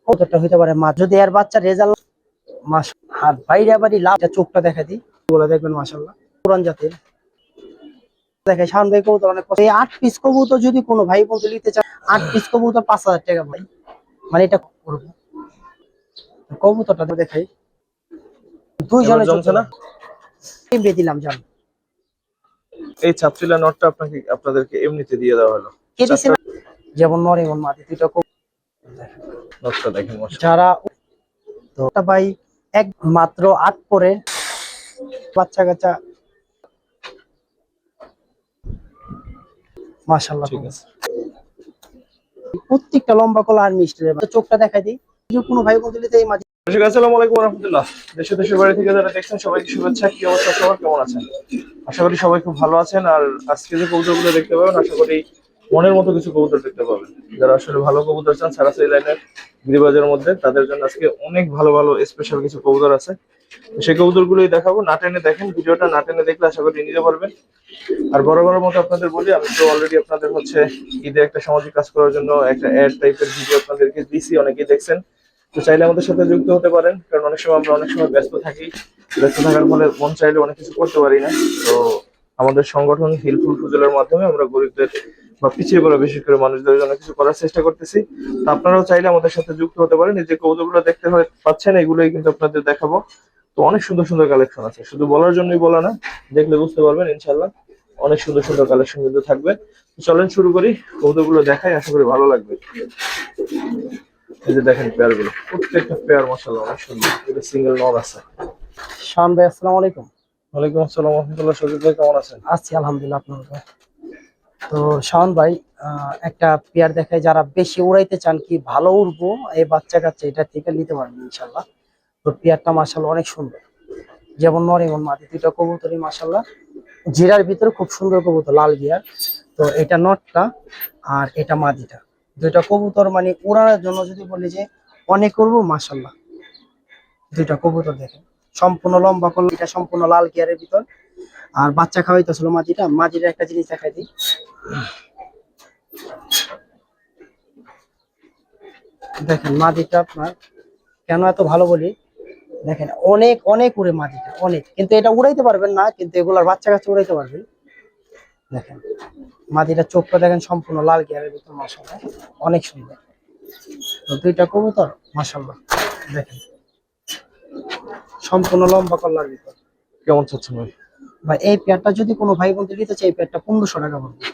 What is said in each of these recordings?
কতটা হইতে পারে মা যদি এর বাচ্চা রেজাল্ট মাস আর বাইরে আবারই লাভ চোখটা দেখা দিই বলে দেখবেন মাশাআল্লাহ পুরান জাতের দেখে শাওন ভাই কবুতর অনেক এই 8 পিস কবুতর যদি কোনো ভাই বন্ধু নিতে চায় 8 পিস কবুতর 5000 টাকা ভাই মানে এটা করব কবুতরটা দেখাই দুইজনের জমছে না কিনবে দিলাম জান এই ছাত্রীলা নটটা আপনাদেরকে এমনিতে দিয়ে দেওয়া হলো যেমন নর এমন মাটি দুইটা নটটা দেখেন যারা তো ভাই এক মাত্র 8 করে বাচ্চা কাচ্চা মাশাআল্লাহ ঠিক আছে প্রত্যেকটা লম্বা কলা আর মিষ্টি চোখটা দেখাই দিই কোনো ভাই বন্ধু নিতে এই মাঝে আসসালামু আলাইকুম ওয়া রাহমাতুল্লাহ। দেশের বাইরে থেকে যারা দেখছেন সবাইকে শুভেচ্ছা। কি অবস্থা সবার, কেমন আছেন? আশা করি সবাই খুব ভালো আছেন। আর আজকে যে কবুতরগুলো দেখতে পাবেন আশা করি মনের মতো কিছু কবুতর দেখতে পাবেন। যারা আসলে ভালো কবুতর চান সারাসাই লাইনের গিরিবাজের মধ্যে, তাদের জন্য আজকে অনেক ভালো ভালো স্পেশাল কিছু কবুতর আছে। সেই কবুতরগুলোই দেখাবো। না টেনে দেখেন, ভিডিওটা না টেনে দেখলে আশা করি নিতে পারবেন। আর বরাবরের মতো আপনাদের বলি, আমি তো অলরেডি আপনাদের হচ্ছে ঈদে একটা সামাজিক কাজ করার জন্য একটা অ্যাড টাইপের ভিডিও আপনাদেরকে দিছি, অনেকেই দেখছেন। তো চাইলে আমাদের সাথে যুক্ত হতে পারেন, কারণ অনেক সময় আমরা অনেক সময় ব্যস্ত থাকি, ব্যস্ত থাকার ফলে মন চাইলে অনেক কিছু করতে পারি না। তো আমাদের সংগঠন হিলফুল ফুজলের মাধ্যমে আমরা গরিবদের বা পিছিয়ে পড়া বিশেষ করে মানুষদের জন্য কিছু করার চেষ্টা করতেছি। তো আপনারাও চাইলে আমাদের সাথে যুক্ত হতে পারেন। এই যে কৌতুকগুলো দেখতে পাচ্ছেন, এগুলোই কিন্তু আপনাদের দেখাবো। তো অনেক সুন্দর সুন্দর কালেকশন আছে, শুধু বলার জন্যই বলা না, দেখলে বুঝতে পারবেন ইনশাল্লাহ। অনেক সুন্দর সুন্দর কালেকশন কিন্তু থাকবে। চলেন শুরু করি, কৌতুকগুলো দেখাই, আশা করি ভালো লাগবে। এই যে দেখেন পেয়ার গুলো, প্রত্যেকটা পেয়ার মাশাআল্লাহ অনেক সুন্দর। এটা সিঙ্গেল নর আছে। শাওন ভাই আসসালামু আলাইকুম। ওয়ালাইকুম আসসালাম ওয়া রাহমাতুল্লাহ। সজীব ভাই কেমন আছেন? আছি আলহামদুলিল্লাহ। আপনার তো শাওন ভাই একটা পেয়ার দেখায়, যারা বেশি উড়াইতে চান কি ভালো উড়বো এই বাচ্চা কাচ্চা এটা থেকে নিতে পারবেন ইনশাআল্লাহ। তো পেয়ারটা মাশাআল্লাহ অনেক সুন্দর, যেমন নর এমন মাদি দুইটা কবুতরই মাশাআল্লাহ জিরার ভিতরে খুব সুন্দর কবুতর, লাল গিয়ার। তো এটা নটটা আর এটা মাদিটা, দুইটা কবুতর মানে উড়ানোর জন্য যদি বলি যে অনেক করবো মাশাআল্লাহ। দুইটা কবুতর দেখেন সম্পূর্ণ লম্বা করলো, এটা সম্পূর্ণ লাল গিয়ারের ভিতর। আর বাচ্চা খাওয়াইতেছিল মাঝিটা একটা জিনিস দেখাই দিই। দেখেন মাদিটা আপনার কেন এত ভালো বলি, দেখেন অনেক অনেক উড়ে মাদিটা অনেক, কিন্তু এটা উড়াইতে পারবেন না, কিন্তু এগুলার বাচ্চা কাচ্চা উড়াইতে পারবেন। দেখেন মাদিটা চোখটা দেখেন সম্পূর্ণ লাল গিয়ারের ভিতর, মাশাআল্লাহ অনেক সুন্দর। তো দুইটা কবুতর মাশাআল্লাহ দেখেন সম্পূর্ণ লম্বা কল্লার ভিতর। কেমন চাচ্ছেন ভাই? ভাই এই পেয়ারটা যদি কোনো ভাই বন্ধু নিতে চাই, এই পেয়ারটা 1500 টাকা পড়বে।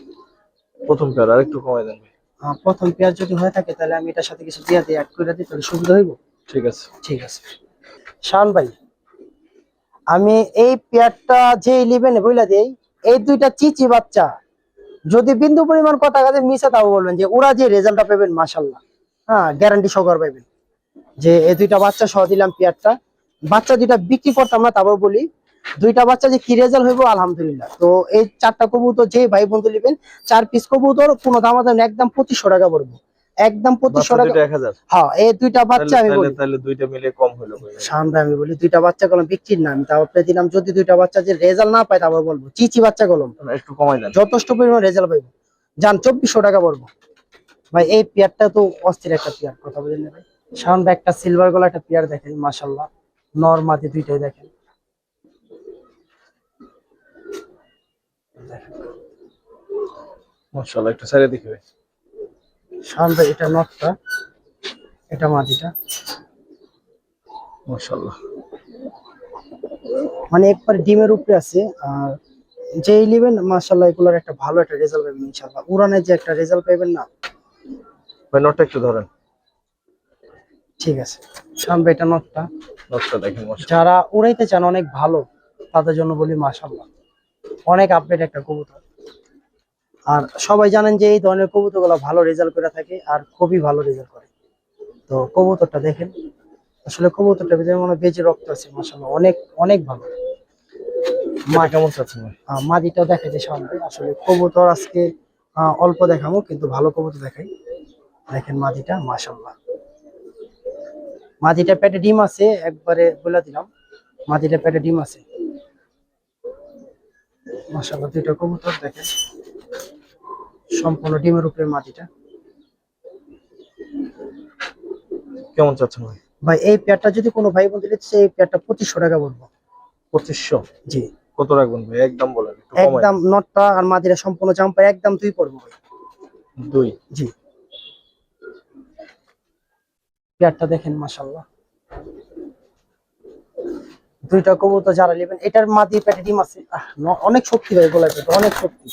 প্রথম পেয়ার আর একটু কমাই দেন ভাই। প্রথম পেয়ার যদি হয়ে থাকে তাহলে আমি এটার সাথে কিছু দিয়ে দিই, অ্যাড করে দিই, তাহলে সুবিধা হইব। ঠিক আছে ঠিক আছে শাওন ভাই, আমি এই পেয়ারটা যে নেবেন বইলা দেই, এই দুইটা চিচি বাচ্চা যদি বিন্দু পরিমাণ কথা কাজে মিশে তাও বলবেন যে ওরা যে রেজাল্টটা পাবেন মাশাআল্লাহ, হ্যাঁ গ্যারান্টি সহকারে পাবেন যে এই দুইটা বাচ্চা সহ দিলাম পেয়ারটা। বাচ্চা দুইটা বিক্রি করতাম না, তারপর বলি দুইটা বাচ্চা যে কি রেজাল্ট হইব আলহামদুলিল্লাহ। তো এই চারটা কবুতর যে ভাই বন্ধু নেবেন, 4 পিস কবুতর কোনো দাম একদম 2500 টাকা পড়বে, একদম 2500 টাকা। 1000। হ্যাঁ এই দুইটা বাচ্চা আমি বলি তাহলে দুইটা মিলে কম হলো ভাই। সামনে আমি বলি দুইটা বাচ্চা কলম বিক্রির না, আমি তাও আপনি দিলাম যদি দুইটা বাচ্চা যে রেজাল্ট না পায় তারপর বলবো চিচি বাচ্চা কলম একটু কমাই দেন, যথেষ্ট পরিমাণ রেজাল্ট পাইবো। যান 2400 টাকা পড়বো ভাই। এই পেয়ারটা তো অস্থির একটা পেয়ার, কথা বলেন ভাই। শাওন ভাই একটা সিলভার গলা একটা পেয়ার দেখেন মাশাআল্লাহ, নর মাদি দুইটাই দেখেন। মাশাআল্লাহ একটু সাইডে দেখি ভাই। শাওন ভাই এটা নটটা, এটা মাদিটা মাশাআল্লাহ মানে একবার ডিমের উপরে আছে। আর যে নেবেন মাশাআল্লাহ এগুলোর একটা ভালো একটা রেজাল্ট পাবেন ইনশাআল্লাহ। উড়ানের যে একটা রেজাল্ট পাবেন না ভাই, নটটা একটু ধরেন। ঠিক আছে শাওন ভাই এটা নটটা দেখেন মাশাআল্লাহ, যারা উড়াইতে চান অনেক ভালো তাদের জন্য বলি মাশাআল্লাহ অনেক আপডেট একটা কবুতর। আর সবাই জানেন যে এই ধরনের কবুতরগুলো ভালো রেজাল্ট করে থাকে আর খুবই ভালো রেজাল্ট করে। তো কবুতরটা দেখেন, আসলে কবুতরটা ভিতরে মনে বেজে রক্ত আছে মাশাআল্লাহ, অনেক অনেক ভালো। মা কেমন চাচ্ছেন ভাই? মাদিটাও দেখা যায় সামনে, আসলে কবুতর আজকে অল্প দেখাবো কিন্তু ভালো কবুতর দেখাই। দেখেন মাদিটা মাশাআল্লাহ, মাদিটা পেটে ডিম আছে, একবারে বলে দিলাম মাদিটা পেটে ডিম আছে মাশাআল্লাহ। দুইটা কবুতর দেখেন সম্পূর্ণ ডিমের উপরে মাদিটা। কেমন চাচ্ছেন ভাই? ভাই এই পেয়ারটা যদি কোনো ভাই বন্ধু নিতে চায়, এই পেয়ারটা 2500 টাকা বলবো। 2500? জি, কত রাখবেন ভাই, একদম বলেন, একটু কমাই একদম দেন। নটটা আর মাদিরা সম্পূর্ণ জাম্পার একদম 2 পড়বো ভাই। 2? জি, পেয়ারটা দেখেন মাশাআল্লাহ। দুইটা কবুতর যারা নেবেন, এটার মাদি পেটে ডিম আছে। অনেক শক্তি ভাই, গলার পেটে অনেক শক্তি,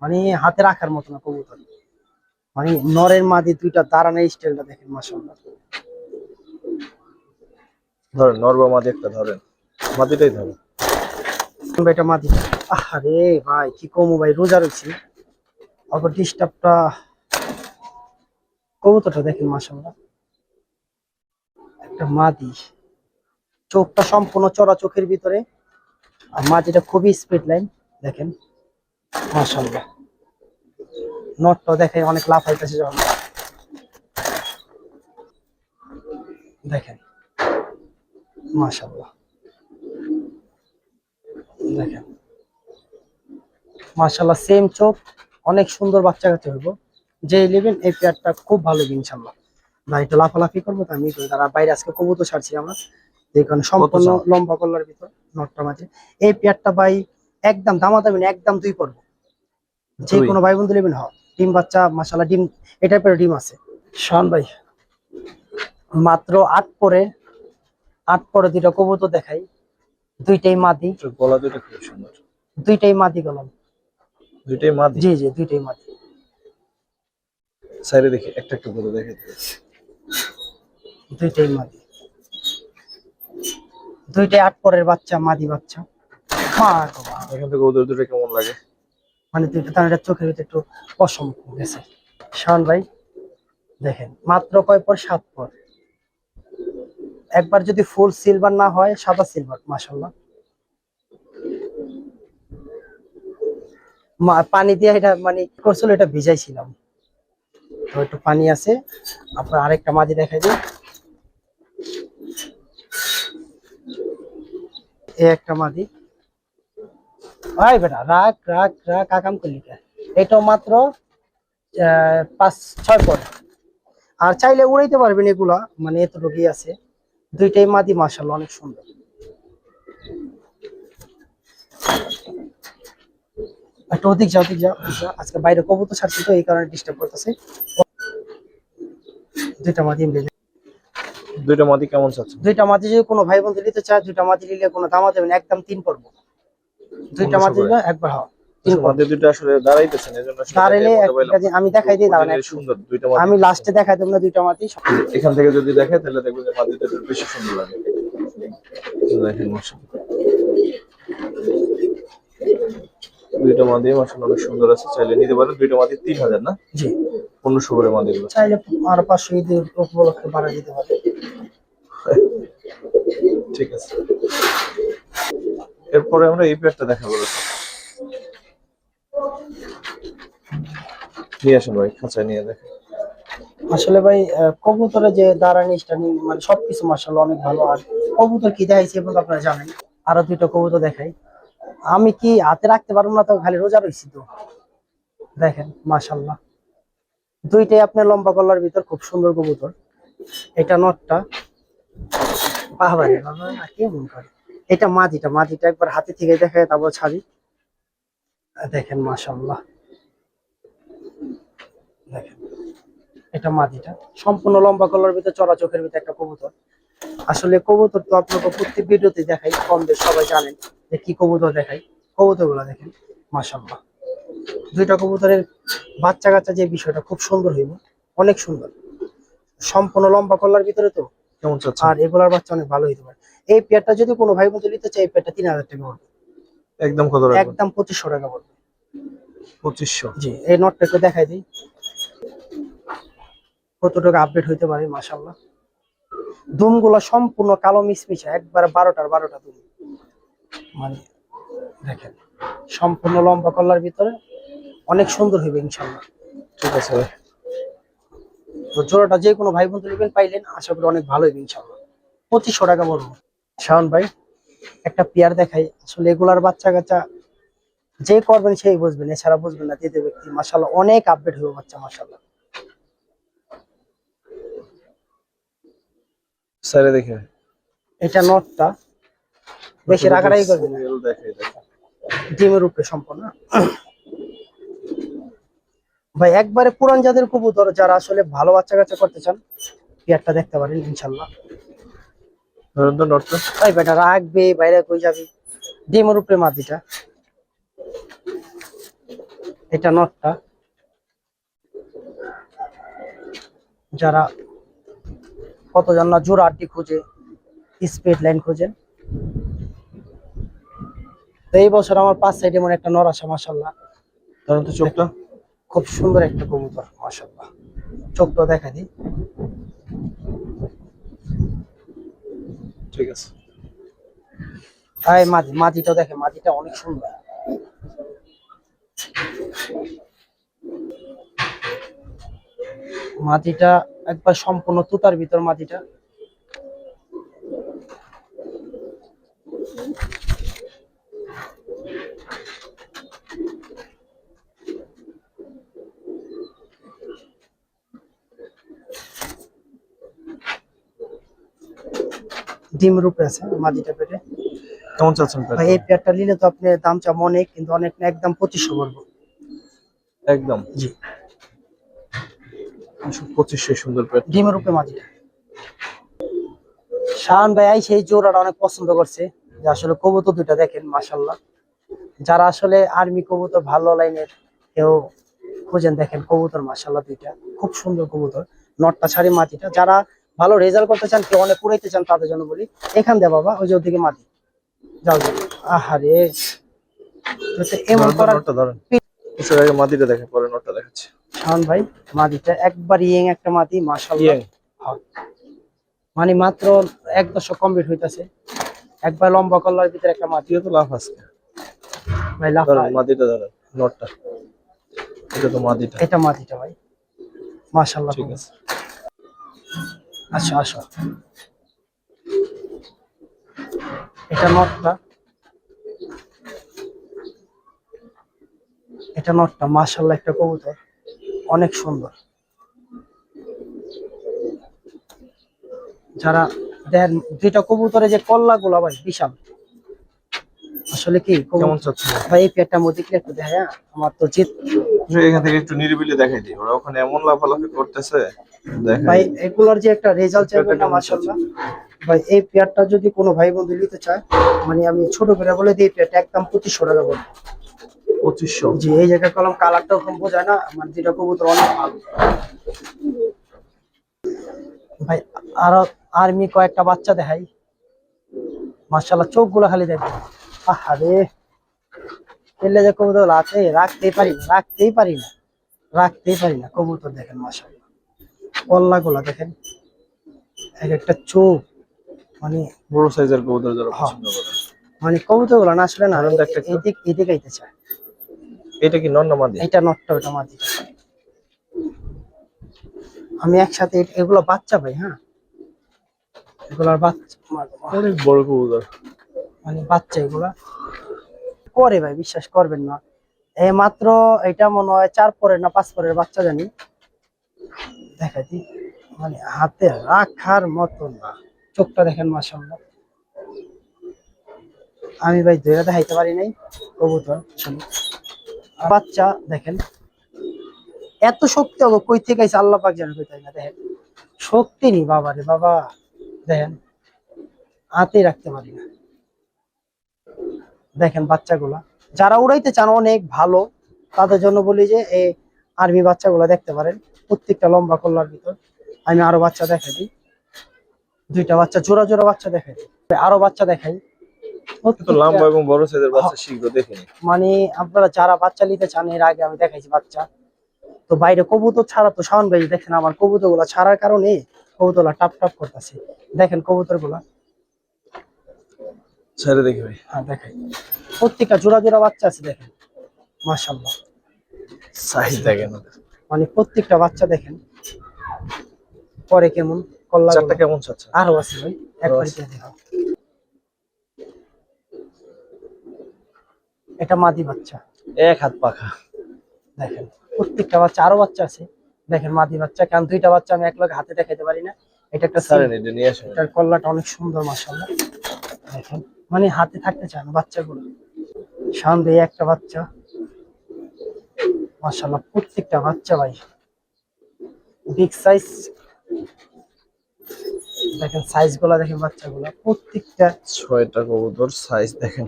মানে হাতে রাখার মতো না কবুতর। মানে নরের মাদি দুইটা দাঁড়ানোর স্টাইলটা দেখেন মাশাআল্লাহ। ধরেন নরবা মাদি একটা ধরেন, মাদিটাই ধরেন। এটা মাদি। আরে ভাই কি কমু ভাই, রোজা রয়েছি আবার ডিস্টার্বটা। কবুতরটা দেখেন মাশাআল্লাহ, একটা মাদি, চোখটা সম্পূর্ণ চড়া চোখের ভিতরে, আর মাদিটা খুবই স্পিড লাইন দেখেন মাশাআল্লাহ। নটটা দেখে অনেক লাভ হইতেছে যখন দেখেন মাশাআল্লাহ। দেখেন মাশাআল্লাহ, সেম চোখ, অনেক সুন্দর বাচ্চা কাচ্চা হইব। যে নেবেন এই পেয়ারটা খুব ভালো ইনশাআল্লাহ। ভাই এটা লাফালাফি করবো তো আমি করি, তারা বাইরে আজকে কবুতর ছাড়ছি আমরা, যে কারণে সম্পূর্ণ চাও? লম্বা কলার ভিতর নটটা মাঝে। এই পেয়ারটা ভাই একদম দামাদামি না, একদম 2 পড়বো। যে 2? কোনো ভাই বন্ধু নেবেন। ডিম বাচ্চা মাশাআল্লাহ, ডিম এই টাইপের ডিম আছে। শান ভাই মাত্র 8 পরে দুইটা কবুতর দেখাই, দুইটাই মাদি। গলা দুটো খুব সুন্দর। দুইটাই মাদি গলাম। দুইটাই মাদি? জি জি, দুইটাই মাদি। সাইডে দেখি, একটা একটা করে দেখে দিই। দুইটাই মাদি, দুইটাই 8 পরের বাচ্চা, মাদি বাচ্চা। মা গো মা। এখান থেকে ওদের দুটো কেমন লাগে? মানে দুইটা তার চোখের ভিতরে একটু পশম গেছে। শাওন ভাই দেখেন মাত্র কয় পর, 7 পর। একবার যদি ফুল সিলভার না হয়, সাদা সিলভার মাশাআল্লাহ। পানি দিয়ে এটা মানে করছিল, এটা ভিজাইছিলাম তো একটু পানি আছে। আপনার আরেকটা মাদি দেখাই দিই, এই একটা মাদি। ভাই বেটা রাখ রাখ রাখ, আকাম করলি কে? এটাও মাত্র 5-6 পর। আর চাইলে উড়াইতে পারবেন এগুলা, মানে এতটুকুই আছে। দুইটাই মাদি মাশাআল্লাহ, অনেক সুন্দর। একটু ওদিক যাও, ওদিক যাও, ওদিক যাও। আজকে বাইরে কবুতর ছাড়ছি তো এই কারণে ডিস্টার্ব করতেছে। দুইটা মাদি মিলে। দুইটা মাদি কেমন চাচ্ছেন? দুইটা মাদি যদি কোনো ভাই বন্ধু নিতে চায়, দুইটা মাদি নিলে কোনো দামা দেবেন, একদম 3 পড়বো। দুইটা 1500 মাদি করে? নিলে একবার 3 পড়বো। মাদি দুটো আসলে দাঁড়াইতেছেন, এজন্য আসলে দাঁড়াইলে দেখাই বলতে পারলাম না। আমি দেখাই দিই, দাঁড়ান অরিজিনালি একটু। সুন্দর দুইটা মাদি। আমি লাস্টে দেখাই দেবো না দুইটা মাদি। এখান থেকে যদি দেখে তাহলে দেখবেন যে মাদি দুটো বেশি সুন্দর লাগে। দেখেন মাশাআল্লাহ, দুইটা মাদি মাশাআল্লাহ অনেক সুন্দর আছে, চাইলে নিতে পারেন। দুইটা মাদি 3000 না? জি, 1500 করে মাদিগুলো। চাইলে আরো 500 ঈদের উপলক্ষে বাড়াই দিতে পারে। ঠিক আছে, এরপরে আমরা এই পেয়ারটা দেখাবো। নিয়ে আসেন ভাই, খাঁচায় নিয়ে দেখেন। আসলে ভাই কবুতরে যে দাঁড়ানি স্টানি মানে সবকিছু মাশাআল্লাহ অনেক ভালো। আর কবুতর কি দেখাইছে এবং আপনারা জানেন। আরো দুইটা কবুতর দেখাই, আমি কি হাতে রাখতে পারবো না, তো খালি রোজা রয়েছি তো। দেখেন মাশাআল্লাহ, দুইটাই আপনার লম্বা গলার ভিতর, খুব সুন্দর কবুতর। এটা নটটা, বাবা রে বাবা কেমন করে। এটা মাদিটা, মাদিটা একবার হাতে থেকে দেখায় তারপর ছাড়ি। দেখেন মাশাআল্লাহ, দেখেন এটা মাদিটা, সম্পূর্ণ লম্বা গলার ভিতর, চড়া চোখের ভিতর একটা কবুতর। আসলে কবুতর তো আপনাকে প্রত্যেক ভিডিওতে দেখাই, কম বেশ সবাই জানেন যে কি কবুতর দেখাই। কবুতর গুলা দেখেন মাশাআল্লাহ। দুইটা কবুতরের বাচ্চা কাচ্চা যে বিষয়টা খুব সুন্দর হইব, অনেক সুন্দর। সম্পূর্ণ লম্বা কলার ভিতরে তো। কেমন চাচ্ছেন? আর এগুলার বাচ্চা অনেক ভালো হইতে পারে। এই পেয়ারটা যদি কোনো ভাই বন্ধু নিতে চায়, এই পেয়ারটা 3000 টাকা পড়বে। একদম কত রাখবেন? একদম 2500 টাকা পড়বে। 2500? জি, এই নটটা একটু দেখাই দিই কতটুকু আপডেট হইতে পারে মাশাআল্লাহ। দুমগুলা সম্পূর্ণ কালো মিশমিশা, একবার 12টার 12টা দুম। মানে দেখেন সম্পূর্ণ লম্বা কলার ভিতরে, অনেক সুন্দর হইবে ইনশাআল্লাহ। ঠিক আছে ভাই। তো জোড়াটা যে কোনো ভাই বন্ধু নেবেন পাইলেন, আশা করি অনেক ভালো হইবে ইনশাআল্লাহ। 2500 টাকা পড়বো। শাওন ভাই একটা পেয়ার দেখাই, আসলে এগুলার বাচ্চা কাচ্চা যে করবেন সেই বুঝবেন, এছাড়া বুঝবেন না। তৃতীয় ব্যক্তি মাশাআল্লাহ অনেক আপডেট হইবে বাচ্চা মাশাআল্লাহ। স্যারে দেখে এটা নটটা, বেশি রাগারাগি করবে না, দেখে দেখে ডিমের উপরে সম্পূর্ণ। ভাই একবারে পুরান জাতের কবুতর, যারা আসলে ভালো বাচ্চা কাচ্চা করতে চান পেয়ারটা দেখতে পারেন ইনশাল্লাহ। ধরুন তো নটটা। ভাই বেটা রাখবে, বাইরে কই যাবি, ডিমের উপরে মাদিটা। এটা নটটা, যারা কতজন না জোড়া আড্ডি খুঁজে, স্পিড লাইন খুঁজেন, তো এই বছর আমার 5 সাইডে মনে একটা নর আসে মাশাল্লাহ। ধরুন তো চোখটা। খুব সুন্দর একটা কবুতর মাশাল্লাহ। চোখটা দেখা দিই। ঠিক আছে। এই মাদিটা দেখে, মাদিটা অনেক সুন্দর। মাদিটা একবার সম্পূর্ণ তুতার ভিতর মাদিটা। ডিম রূপে আছে মাদিটা পেটে। কেমন চাচ্ছেন ভাই এই পেয়ারটা নিলে তো আপনি দাম চাম অনেক, কিন্তু অনেক না, একদম 2500 বলবো। একদম জি 2500 সুন্দর পেট। ডিম রূপে মাদিটা। শাহান ভাই সেই জোড়াটা অনেক পছন্দ করছে, যে আসলে কবুতর দুইটা দেখেন মাশাল্লাহ। যারা আসলে আর্মি কবুতর ভালো লাইনের কেউ খুঁজেন, দেখেন কবুতর মাশাল্লাহ দুইটা খুব সুন্দর কবুতর। নটটা ছাড়ি মাটিটা, যারা ভালো রেজাল্ট করতে চান, কেউ অনেক উড়াইতে চান, তাদের জন্য বলি এখান দিয়ে বাবা ওই যে ওদিকে মাটি যাও যাও। আহারে এমন করার। নটটা ধরেন, এর আগে মাদিটা দেখে পরে নটটা দেখাচ্ছি। শাহান ভাই মাটিটা একবার ইয়েং একটা মাটি মাশাল্লাহ। হ্যাঁ, মানে মাত্র 1 দশক কমপ্লিট হইতাছে, একবার লম্বা কল্লার ভিতরে একটা মাটি। তো লাভ আছে ভাই লাফ ধরেন, মাদিটা ধরেন, নটটা। এটা তো মাদিটা। এটা মাটিটা ভাই মাশাল্লাহ। ঠিক আছে। আচ্ছা আসো, এটা নটটা, এটা নটটা মাশাল্লাহ একটা কবুতর অনেক সুন্দর। যারা দেন দুইটা কবুতরে যে কল্লা গুলা ভাই বিশাল। আসলে কি কেমন চাচ্ছেন ভাই এই পেটটা মধ্যে কি একটু দেখা, আমার তো জিত। এখান থেকে একটু নিরিবিলি দেখাই দিই, ওরা ওখানে এমন লাফালাফি করতেছে দেখেন। ভাই এগুলোর যে একটা রেজাল্ট চাইবে না মাশাল্লাহ। ভাই এই পেয়ারটা যদি কোনো ভাই বন্ধু নিতে চায়, মানে আমি ছোট করে বলে দিই, পেয়ারটা একদম 2500 টাকা বলবো। 2500? জি এই জায়গায় কলম কালারটা ওরকম বোঝায় না, আমার যেটা কবুতর অনেক ভালো। ভাই আরো আর্মি কয়েকটা বাচ্চা দেখাই মাশাল্লাহ, চোখগুলো খালি দেখো। আহারে পেলে যে কবুতর আছে, রাখতেই পারি না, রাখতেই পারি না, রাখতেই পারি না। কবুতর দেখেন মাশাল্লাহ, কল্লা গুলা দেখেন, এক একটা চোখ, মানে বড় সাইজের কবুতর যারা পছন্দ করে। মানে কবুতর গুলা না আসলে না ধরেন তো একটা একটু। এদিকে আইতে চায়। এটা কি নর না মাদি? এটা নটটা, ওটা মাদি। আমি একসাথে এগুলো বাচ্চা ভাই। হ্যাঁ এগুলার বাচ্চা, অনেক বড় কবুতর। মানে বাচ্চা এগুলা করে ভাই, বিশ্বাস করবেন না। এই মাত্র এটা মনে হয় 4 পরের না 5 পরের বাচ্চা জানি, দেখাইছি, মানে হাতে রাখার মতো না। চোখটা দেখেন মাশাআল্লাহ। আমি ভাই ধরে দেখাইতে পারি নাই কবুতর আসলে। বাচ্চা দেখেন, এত শক্তি হবে কই থেকে আইছে আল্লাহ পাক জানে, কই না। দেখেন শক্তি নি বাবা রে বাবা, দেখেন হাতে রাখতে পারি না। দেখেন বাচ্চাগুলা, যারা উড়াইতে চান অনেক ভালো, তাদের জন্য বলি যে এই আর্মি বাচ্চাগুলা দেখতে পারেন, প্রত্যেকটা লম্বা কল্লার ভিতর। আমি আরো বাচ্চা দেখাই দিই, দুইটা বাচ্চা জোড়া জোড়া বাচ্চা দেখাই দিই, আরো বাচ্চা দেখাই। তো লম্বা এবং বড় সাইজের বাচ্চা শীঘ্র দেখিনি। মানে আপনারা যারা বাচ্চা নিতে চান, এর আগে আমি দেখাইছি বাচ্চা। তো বাইরে কবুতর ছাড়া তো শাওন ভাই দেখেন, আমার কবুতর গুলা ছাড়ার কারণে কবুতর টাপ টাপ করতেছে। দেখেন কবুতর গুলা, ছেড়ে দেখি ভাই। হ্যাঁ দেখাই, প্রত্যেকটা জোড়া জোড়া বাচ্চা আছে দেখেন মাশাআল্লাহ। সাইজ দেখেন ওদের। মানে প্রত্যেকটা বাচ্চা দেখেন পরে কেমন কল্লা। চারটা কেমন চাচ্ছে? আরো আছে ভাই, একবার দেখাও। এটা মাদি বাচ্চা, এক হাত পাখা। দেখেন প্রত্যেকটা বাচ্চা, আরো বাচ্চা আছে দেখেন মাদি বাচ্চা। কারণ দুইটা বাচ্চা আমি এক লগে হাতে দেখাইতে পারি না, এটা একটা স্যার এটা নিয়ে আসেন। এটার কল্লাটা অনেক সুন্দর মাশাআল্লাহ। দেখেন মানে হাতে থাকতে চায় না বাচ্চাগুলো। শাওন ভাই একটা বাচ্চা মাশাআল্লাহ, প্রত্যেকটা বাচ্চা ভাই বিগ সাইজ। দেখেন সাইজ গুলা দেখেন বাচ্চাগুলা প্রত্যেকটা। 6টা কবুতর সাইজ দেখেন।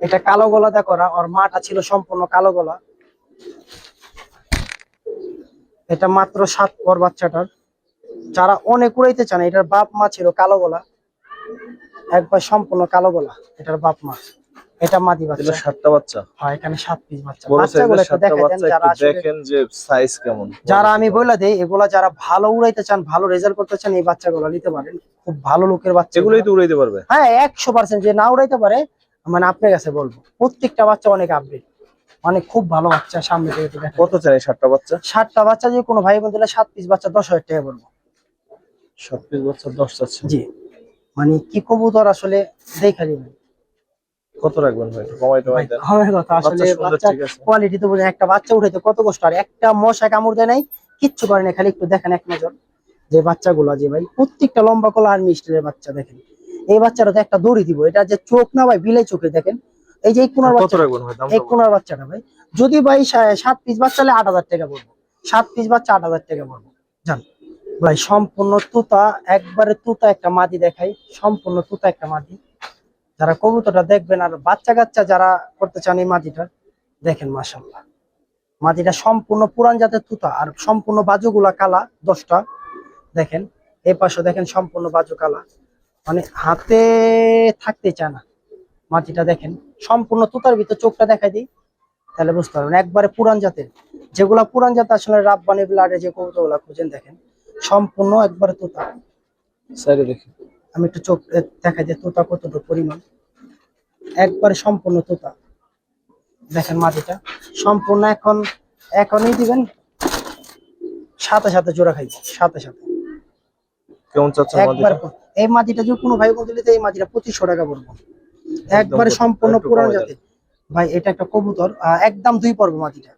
এটা কালো গলাদা করা, ওর মাটা ছিল সম্পূর্ণ কালো গলা। এটা মাত্র 7 পর বাচ্চাটার। যারা অনেক উড়াইতে চান, এটার বাপ মা ছিল কালো গলা, একবার সম্পূর্ণ কালো গলা এটার বাপ মা। এটা মাদি এগুলো বাচ্চা। 7টা বাচ্চা, হ্যাঁ এখানে 7 পিস বাচ্চা। বড় বাচ্চাগুলো সাইজের একটু 7টা দেখাই দেন, বাচ্চা, যারা একটু আসলে দেখেন যে সাইজ কেমন। যারা আমি বলে দেই এগুলা যারা ভালো উড়াইতে চান, ভালো রেজাল্ট করতে চান, এই বাচ্চাগুলো নিতে পারেন। খুব ভালো লোকের বাচ্চা এগুলোই তো উড়াইতে পারবে। হ্যাঁ 100% যে না উড়াইতে পারে মানে আপনার কাছে বলবো, প্রত্যেকটা বাচ্চা অনেক আপডেট, মানে খুব ভালো বাচ্চা। সামনে থেকে একটু দেখেন। কত চাই 7টা বাচ্চা? 7টা বাচ্চা যদি কোনো ভাই বোন দিলে 7 পিস বাচ্চা 10,000 টাকা পড়বো। 7 পিস বাচ্চা 10 চাচ্ছে। জি মানে কি কবুতর আসলে দেখা দিবেন। কত রাখবেন ভাই, একটু কমাই টমাই দেন। আমার কথা আসলে বাচ্চা সুন্দর, বাচ্চা ঠিক আছে। কোয়ালিটি তো বুঝেন, একটা বাচ্চা উঠাইতে কত কষ্ট। আর একটা মশা কামড় দেয় নাই, কিচ্ছু করে না, খালি একটু দেখেন এক নজর যে বাচ্চাগুলো যে ভাই প্রত্যেকটা লম্বা কলা আর মিস্টের বাচ্চা দেখেন। এই বাচ্চাটা তো একটা দড়ি দিব, এটা যে চোখ না ভাই বিলাই চোখে দেখেন। এই যে এই কোনার কত বাচ্চা, রাখবেন ভাই দাম? এই কোনার বাচ্চাটা ভাই যদি ভাই 7 পিস বাচ্চা হলে 8,000 টাকা পড়বো। 7 পিস বাচ্চা 8,000 টাকা পড়বো জান ভাই। সম্পূর্ণ তুতা, একবারে তুতা একটা মাদি দেখাই, সম্পূর্ণ তুতা একটা মাদি। যারা কবুতরটা দেখবেন আর বাচ্চা কাচ্চা যারা করতে চান এই মাদিটা দেখেন মাশাআল্লাহ। মাদিটা সম্পূর্ণ পুরান জাতের তুতা, আর সম্পূর্ণ বাজুগুলা কালা 10টা। দেখেন এই পাশে দেখেন সম্পূর্ণ বাজু কালা, মানে হাতে থাকতে চায় না মাটিটা। দেখেন সম্পূর্ণ তুতার ভিতর চোখটা দেখাই দিই তাহলে বুঝতে পারবেন, একবারে পুরান জাতের। যেগুলা পুরান জাত আসলে রাব্বানি ব্লাডে যে কবুতরগুলা খুঁজেন দেখেন সম্পূর্ণ একবারে তুতা। সাইডে দেখি। আমি একটু চোখ দেখাই দিই তুতা কতটুকু পরিমাণ, একবারে সম্পূর্ণ তুতা। দেখেন মাটিটা সম্পূর্ণ এখনই দিবেন, সাথে সাথে জোড়া খাইব সাথে সাথে কেমন চাচ্ছেন একবার। মাদিটা? এই মাটিটা যদি কোনো ভাই বোন দিলে এই মাটিটা 2500 টাকা পড়বো, একবারে একদম সম্পূর্ণ একটু পুরান কমাই দেন। জাতের। ভাই এটা একটা কবুতর, একদম 2 পর্ব মাটিটা,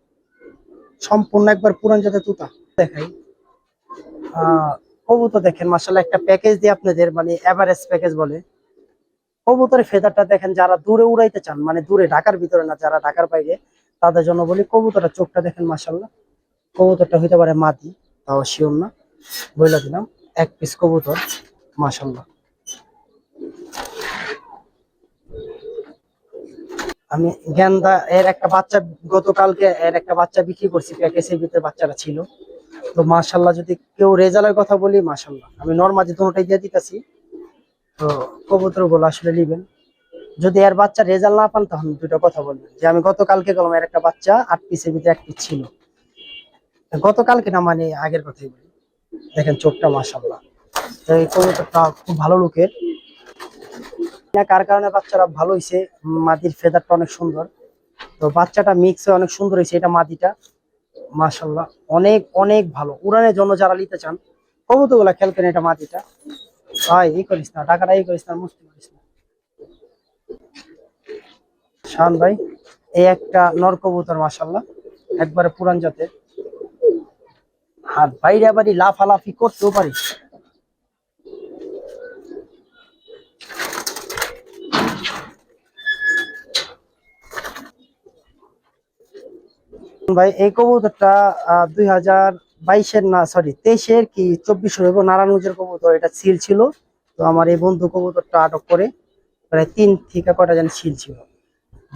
সম্পূর্ণ একবার পুরান জাতের তুতা। দেখাই কবুতর দেখেন মাশাআল্লাহ, একটা প্যাকেজ দিয়ে আপনাদের মানে এভারেজ প্যাকেজ বলে। কবুতরের ফেদারটা দেখেন, যারা দূরে উড়াইতে চান, মানে দূরে ঢাকার ভিতরে না, যারা ঢাকার বাইরে তাদের জন্য বলি কবুতরের চোখটা দেখেন মাশাআল্লাহ। কবুতরটা হইতে পারে মাদি, তাও শিওর না, বইলা দিলাম। 1 পিস কবুতর মাশাআল্লাহ। আমি গেন্দা এর একটা বাচ্চা গতকালকে এর একটা বাচ্চা বিক্রি করছি, প্যাকেজের ভিতরে বাচ্চাটা ছিল। তো মাশাআল্লাহ যদি কেউ রেজাল্টের কথা বলি মাশাআল্লাহ, আমি নরমালি দুটোটাই দিয়ে দিতেছি। তো কবুতর গুলো আসলে নিবেন, যদি এর বাচ্চা রেজাল্ট না পান তখন দুটো কথা বলবেন যে আমি গতকালকে গেলাম, এর একটা বাচ্চা 8 পিসের ভিতরে 1 পিস ছিল। গতকালকে না মানে আগের কথাই বলি। দেখেন চোখটা মাশাআল্লাহ। তো এই কবুতরটা খুব ভালো লোকের না, কার কারণে বাচ্চারা ভালো হইছে, মাদির ফেদারটা অনেক সুন্দর। তো বাচ্চাটা মিক্স হয়ে অনেক সুন্দর হয়েছে। এটা মাদিটা মাশাআল্লাহ অনেক অনেক ভালো। উড়ানের জন্য যারা নিতে চান কবুতরগুলা খেয়াল করেন, এটা মাদিটা ভাই ই করিস না, টাকাটা ই করিস না, মুস্তি করিস না। শান ভাই এই একটা নর কবুতর মাশাআল্লাহ, একবারে পুরান জাতের। হাত বাইরে বাড়ি লাফালাফি করতেও পারিস। ভাই এই কবুতরটা 2022-এর না সরি 23-এর কি 24-এর হইব, নারায়ণগঞ্জের কবুতর। এটা সিল ছিল, তো আমার এই বন্ধু কবুতরটা আটক করে প্রায় 3 থেকে কটা জানি সিল ছিল।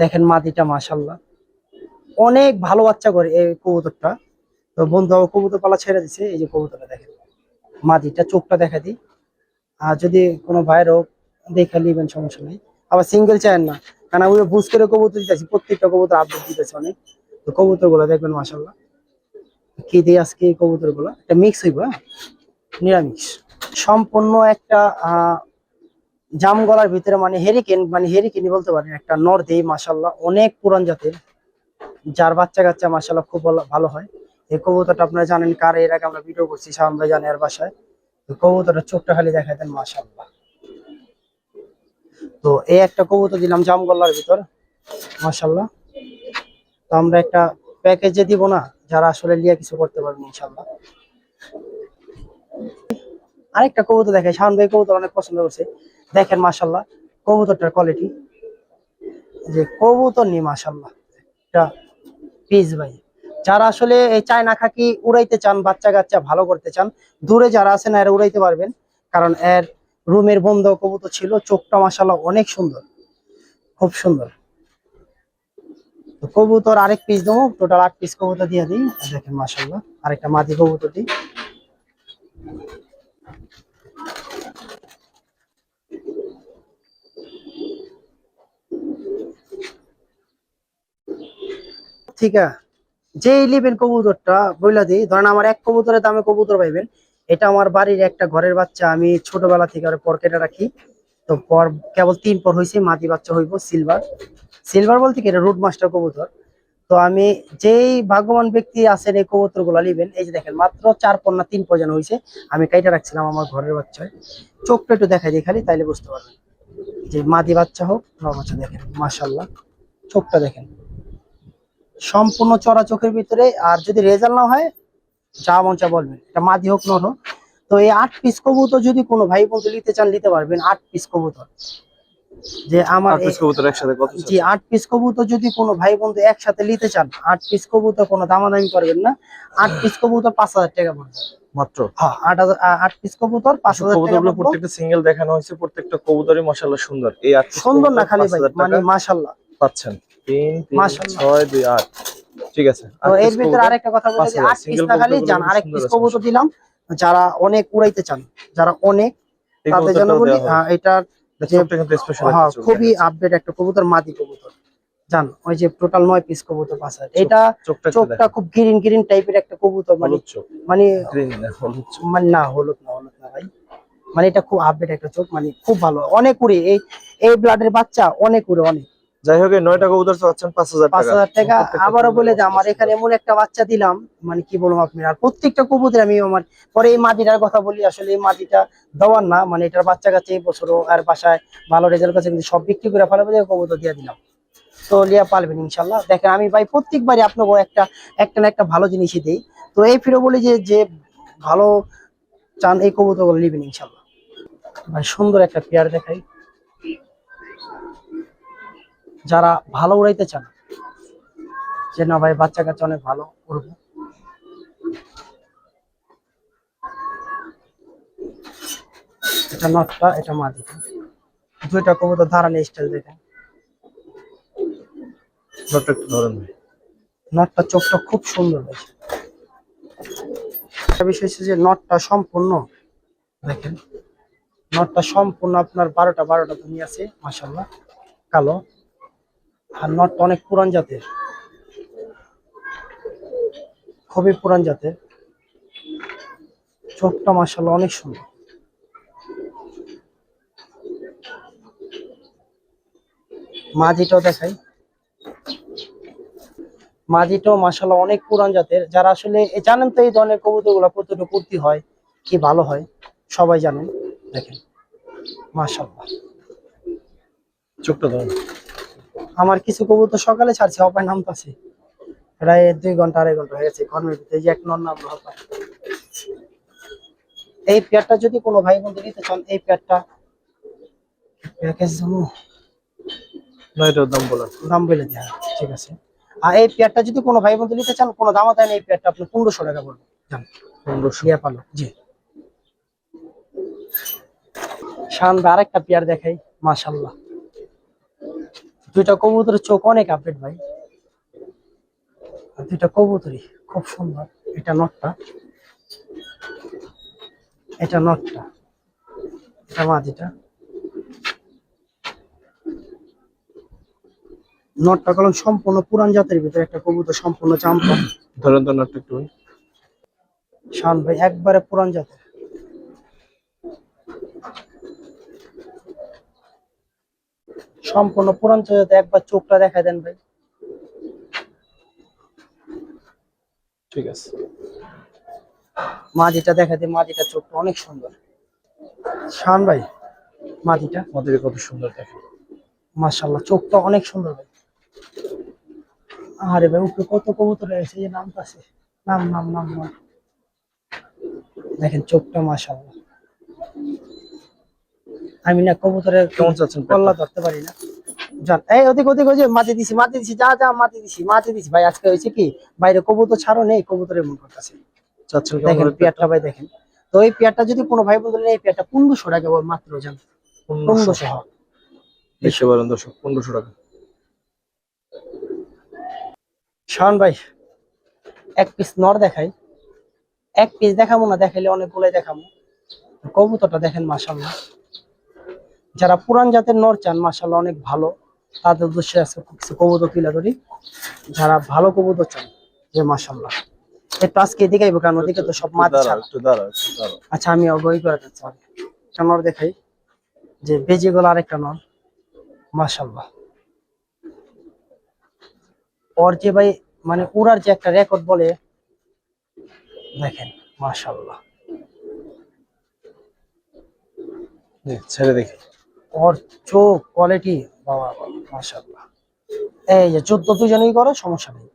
দেখেন মাদিটা মাশাআল্লাহ অনেক ভালো বাচ্চা করে এই কবুতরটা। তো বন্ধু আমার কবুতর পালা ছেড়ে দিছে, এই যে কবুতরটা দেখেন মাদিটা চোখটা দেখা দিই। আর যদি কোনো ভাইয়েরও দেখে নিবেন সমস্যা নেই। আবার সিঙ্গেল চায়েন না, কারণ আমি বুঝ করে কবুতর দিতেছি, প্রত্যেকটা কবুতর আপডেট দিতেছে অনেক। তো কবুতর গুলো দেখবেন মাশাআল্লাহ কি দিয়ে আজকে এই কবুতর গুলো একটা মিক্স হইব, নিরামিষ সম্পূর্ণ একটা জাম গলার ভিতরে মানে হেরিকেনই বলতে পারেন, একটা নর দেই মাশাআল্লাহ অনেক পুরান জাতের, যার বাচ্চা কাচ্চা মাশাআল্লাহ খুব ভালো হয়। এই কবুতরটা আপনারা জানেন কার, এর আগে আমরা ভিডিও করছি, শাওন ভাই জানে এর বাসায়। তো কবুতরটা চোখটা খালি দেখাই দেন মাশাআল্লাহ। তো এই একটা কবুতর দিলাম জাম গলার ভিতর মাশাআল্লাহ। তো আমরা একটা প্যাকেজে দিব না, যারা আসলে লিয়া কিছু করতে পারবেন ইনশাআল্লাহ। আরেকটা কবুতর দেখে, শাওন ভাই কবুতর অনেক পছন্দ করছে। দেখেন মাশাল্লাহ কবুতরটার কোয়ালিটি, যে কবুতর নি মাশাল্লাহ একটা পিস ভাই। যারা আসলে এই চায়না খাকি উড়াইতে চান, বাচ্চা কাচ্চা ভালো করতে চান, দূরে যারা আছেন এরা উড়াইতে পারবেন, কারণ এর রুমের বন্ধ কবুতর ছিল। চোখটা মাশাল্লাহ অনেক সুন্দর, খুব সুন্দর। তো কবুতর আরেক পিস দেবো, টোটাল 8 পিস কবুতর দিয়ে দিই। দেখেন মাশাল্লাহ আরেকটা মাদি কবুতর দিই। ঠিক আছে, যে নেবেন কবুতরটা বইলা দিই, ধরেন আমার এক কবুতরের দামে কবুতর পাইবেন। এটা আমার বাড়ির একটা ঘরের বাচ্চা, আমি ছোটবেলা থেকে আর পর কেটে রাখি। তো পর কেবল 3 পর হয়েছে, মাদি বাচ্চা হইব সিলভার। সিলভার বলতে কি, এটা রুট মাস্টার কবুতর। তো আমি যেই ভাগ্যবান ব্যক্তি আছেন এই কবুতর গুলা নিবেন, এই যে দেখেন মাত্র 4 পর না 3 পর যেন হয়েছে, আমি কাইটা রাখছিলাম আমার ঘরের বাচ্চায়। চোখটা একটু দেখাই দিই খালি, তাইলে বুঝতে পারবেন যে মাদি বাচ্চা হোক নর বাচ্চা। দেখেন মাশাল্লাহ চোখটা দেখেন, সম্পূর্ণ চড়া চোখের ভিতরে। আর যদি রেজাল্ট না হয়, যা মন চা বলবেন, এটা মাদি হোক নর হোক। তো এই 8 পিস কবুতর যদি কোনো ভাই বন্ধু নিতে চান নিতে পারবেন। 8 পিস কবুতর, যে আমার 8 পিস কবুতর একসাথে কত জি চাচ্ছেন? 8 পিস কবুতর যদি কোনো ভাই বন্ধু একসাথে নিতে চান, 8 পিস কবুতর কোনো দামাদামি করবেন না। 8 পিস কবুতর 5,000 টাকা পড়বে মাত্র। হ্যাঁ। 8 পিস কবুতর 5,000 টাকা কবুতরগুলো পড়বে। প্রত্যেকটা সিঙ্গেল দেখানো হয়েছে, প্রত্যেকটা কবুতরই মাশাআল্লাহ সুন্দর। এই 8 পিস সুন্দর না কবুতর খালি ভাই, 5,000 মানে টাকা মাশাল্লাহ পাচ্ছেন। 3 3 মাশাল্লাহ। 6 2 8। ঠিক আছে, তো 8 এর পিস ভিতরে কবুতর আরেকটা কথা বলে যে 5,000। 8 পিস সিঙ্গেল না খালি কবুতরগুলো যান, কিন্তু আরেক সুন্দর পিস আছে কবুতর মাশাআল্লাহ। দিলাম। যারা অনেক উড়াইতে চান, যারা অনেক, এই তাদের জন্য কবুতরটাও বলি দেওয়া হবে। এটা যে চোখটা কিন্তু স্পেশাল একটা হ্যাঁ চোখ খুবই দেখাচ্ছে। আপডেট একটা কবুতর, মাদি কবুতর জান। ওই যে টোটাল 9 পিস কবুতর 5,000। চোখ, এটা চোখটা একটু চোখটা দেখেন। খুব গ্রিন গ্রিন টাইপের একটা কবুতর, মানে হলুদ চোখ, মানে গ্রিন না হলুদ চোখ। মানে না হলুদ না, হলুদ না ভাই। মানে এটা খুব আপডেট একটা চোখ, মানে খুব ভালো, অনেক উড়ে। এই এই ব্লাডের বাচ্চা অনেক উড়ে, অনেক। যাই হোক, এই 9টা কবুতর পাচ্ছেন 5,000 টাকা। 5,000 টাকা। প্রত্যেকটা আবারও কবুতরই বলে যে আমার মাশাআল্লাহ এখানে সুন্দর। এমন একটা বাচ্চা দিলাম, মানে কি বলবো আপনি। আর প্রত্যেকটা কবুতর আমি আমার পরে এই মাদিটার কথা বলি, আসলে এই মাদিটা দেওয়ার না, মানে এটার বাচ্চা কাছে এই বছরও আর বাসায় ভালো রেজাল্ট কাছে, কিন্তু সব বিক্রি করে ফেলাবে, কবুতর দিয়ে দিলাম। তো লিয়া পালবেন ইনশাল্লাহ। দেখেন আমি ভাই প্রত্যেকবারই আপনাকে একটা একটা না একটা ভালো জিনিসই দিই। তো এই ফিরে বলি যে যে ভালো চান এই কবুতর গুলো নিবেন ইনশাল্লাহ। ভাই সুন্দর একটা পেয়ার দেখাই, যারা ভালো উড়াইতে চান, যে না ভাই বাচ্চা কাচ্চা অনেক ভালো উড়বে। এটা নটটা, এটা মাদিটা। দুইটা কবুতর ধারানো স্টাইল দেখেন। নটটা একটু ধরেন ভাই। নটটা চোখটা খুব সুন্দর হয়েছে। একটা বিষয় হচ্ছে যে নটটা সম্পূর্ণ দেখেন, নটটা সম্পূর্ণ আপনার 12টা তুমি আছে মাশাল্লাহ কালো। আর নটটা অনেক পুরান জাতের, খুবই পুরান জাতের। চোখটা মাশাল্লাহ অনেক সুন্দর। মাঝিটাও দেখাই, মাঝিটাও মাশাল্লাহ অনেক পুরান জাতের। যারা আসলে জানেন তো এই ধরনের কবুতর গুলা কতটুকু কুর্তি হয়, কি ভালো হয়, সবাই জানেন। দেখেন মাশাল্লাহ। চোখটা ধরেন। আমার কিছু কবুতর সকালে ছাড়ছে, অপায় নামতাছে, প্রায় 2 ঘন্টা 2.5 ঘন্টা হয়ে গেছে ঘরের ভিতরে। এই যে এক নর নামলো হপায়। এই পেয়ারটা যদি কোনো ভাই বন্ধু নিতে চান, এই পেয়ারটা প্যাকেজ না, এটার দাম বলেন। দাম বলে দেয়া, ঠিক আছে। আর এই পেয়ারটা যদি কোনো ভাই বন্ধু নিতে চান, কোনো দামও দেয় না, এই পেয়ারটা আপনি 1500 টাকা পড়বে। জান 1500। লিয়া পালো জি। সামনে আরেকটা পেয়ার দেখাই, মাশাল্লাহ দুইটা কবুতরের চোখ অনেক আপডেট ভাই। আর দুইটা কবুতরই খুব সুন্দর। এটা নটটা, এটা নটটা, এটা মাদিটা। নটটা কলম সম্পূর্ণ পুরান জাতের ভিতরে একটা কবুতর, সম্পূর্ণ চাম্পা। ধরেন তো নটটা একটু ভাই। শান ভাই একবারে পুরান জাতের, সম্পূর্ণ পুরান জাতের। একবার চোখটা দেখা দেন ভাই। ঠিক আছে। মাদিটা দেখা দেন, মাদিটা চোখটা অনেক সুন্দর। শান ভাই মাদিটা আমাদের কত সুন্দর দেখেন। মাশাআল্লাহ চোখটা অনেক সুন্দর ভাই। আরে ভাই উপরে কত কবুতর রয়েছে, এই নামটা আছে। নাম নাম নাম নাম দেখেন চোখটা মাশাআল্লাহ। আমি না কবুতরের কেমন চাচ্ছেন কল্লা ধরতে পারি না। যান এই ওদিক ওদিক ওই যে মাটি দিছি যা যা মাটি দিছি ভাই। আজকে হয়েছে কি বাইরে কবুতর ছাড়ো নেই, কবুতরের মন করতেছে। চাচ্ছেন কেমন দেখেন করে পেয়ারটা ভাই দেখেন। তো এই পেয়ারটা যদি কোনো ভাই বন্ধু নেই, এই পেয়ারটা 1500 টাকা মাত্র। জান 1500। দেখতে পারেন দর্শক, 1500 টাকা। শাওন ভাই এক পিস নর দেখাই। এক পিস দেখাবো না, দেখাইলে অনেকগুলাই দেখাবো। কবুতরটা দেখেন মাশাআল্লাহ। যারা পুরান জাতের নর চান মাশাআল্লাহ অনেক ভালো, তাদের উদ্দেশ্যে আছে কিছু কবুতর তুলে ধরি। যারা ভালো কবুতর চান যে মাশাআল্লাহ। একটু আজকে এদিকে আইবো, কারণ ওদিকে তো সব মাছ ছাড়া। একটু দাঁড়াও। আচ্ছা আমি অবই করে দিচ্ছি। একটা নর দেখাই, যে বেজে গেল আরেকটা নর মাশাআল্লাহ। ওর যে ভাই মানে উড়ার যে একটা রেকর্ড বলে, দেখেন মাশাআল্লাহ। ছেড়ে দেখি। ওর চোখ কোয়ালিটি বাবা মাশাআল্লাহ। এই যে 14 দুজনেই করো, সমস্যা নেই।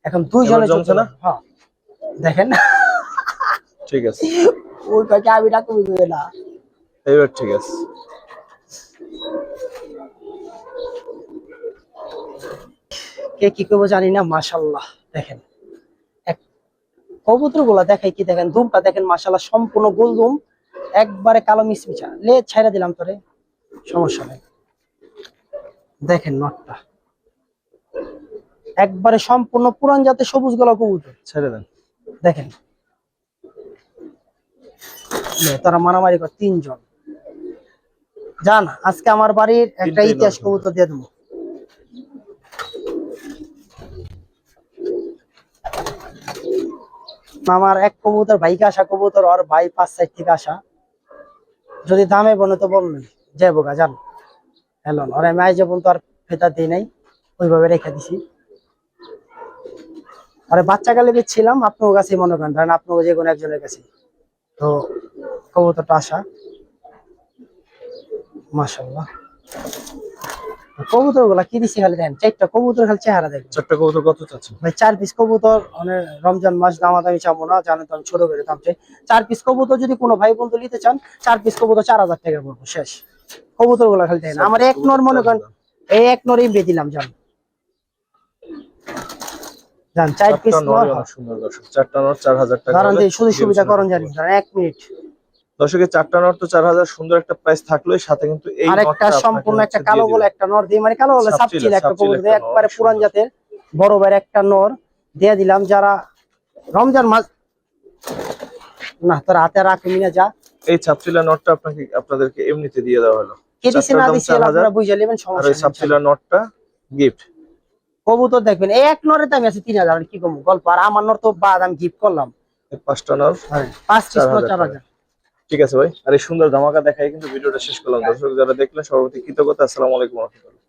এখন দুইজনে জমছে না? হ্যাঁ দেখেন। ঠিক আছে, ওই কাকে আমি ডাকতে বুঝবে না। এইবার ঠিক আছে। কে কি করবো জানি না, মাশাআল্লাহ। দেখেন এক কবুতর গুলা দেখাই কি, দেখেন দুমটা দেখেন মাশাআল্লাহ, সম্পূর্ণ গোল দুম, একবারে কালো মিচমিচা। লে ছাইরা দিলাম তোরে, সমস্যা নেই। দেখেন নটটা একবারে সম্পূর্ণ পুরান জাতের সবুজ গলা কবুতর। ছেড়ে দেন। দেখেন তারা মারামারি কর তিনজন। জান আজকে আমার বাড়ির একটা তিনটেই ইতিহাস নর কবুতর দিয়ে দেবো। আমার এক কবুতর ভাইকে আসা কবুতর, আর ভাই 5 সাইড থেকে আসা। যদি দামে বনে তো বলবেন যাবো গা, জান হ্যালো। আর আমি আজ পর্যন্ত আর ফেতা দিই নাই, ওইভাবে রেখে দিছি। আরে বাচ্চা কালে বেচছিলাম আপনার কাছে, মনে করেন ধরেন আপনার যে কোনো একজনের কাছে। তো কবুতরটা আসা মাশাআল্লাহ। কবুতর গুলা কি দিছি খালি দেখেন, 4টা কবুতর খালি চেহারা দেখেন। 4টা কবুতর কত চাচ্ছেন? ভাই 4 পিস কবুতর মানে রমজান মাস দামাদামি চাবো না, জানেন তো আমি ছোট করে দাম চাই। 4 পিস কবুতর যদি কোনো ভাই বন্ধু নিতে চান, 4 পিস কবুতর 4000 টাকা পড়বো, শেষ। কবুতর গুলা খালি দেখেন। আমার এক নর মনে করেন, এই এক নরই বেচে দিলাম। জান 4 পিস নর অনেক সুন্দর দর্শক। 4টা নর 4000 টাকা। কারণ যে সুযোগ সুবিধা করণ জানি। ধরেন 1 মিনিট দর্শকের 4টা নর তো 4000, সুন্দর একটা প্রাইস থাকলো, সাথে কিন্তু এই আরেকটা সম্পূর্ণ একটা কালো গলা একটা নর দিয়ে, মানে কালো গলা সাপচিল একটা কবুতর দিয়ে, একবারে পুরান জাতের বড় ভাইয়ের একটা নর দিয়ে দিলাম। যারা রমজান মাস না তোর হাতে রাখে মিনা যা। এই ছাপচিলা নটটা আপনাদেরকে এমনিতে দিয়ে দেওয়া হলো। কেটিসি না দিছি আপনারা বুঝে নেবেন, আর সমস্যা এই ছাপচিলা নটটা গিফট। কবুতর দেখবেন এই এক নরের দাম আছে 3000, কি কম গল্প। আর আমার নর তো বাদ আমি গিফট করলাম। এই 5টা নর 5 পিস নর 4000 4000। ঠিক আছে ভাই, আর এই সুন্দর ধামাকা দেখাই কিন্তু ভিডিওটা শেষ করলাম। দর্শক যারা দেখলেন সর্বপ্রতি কৃতজ্ঞতা। আসসালামু আলাইকুম ওয়া রাহমাতুল্লাহ।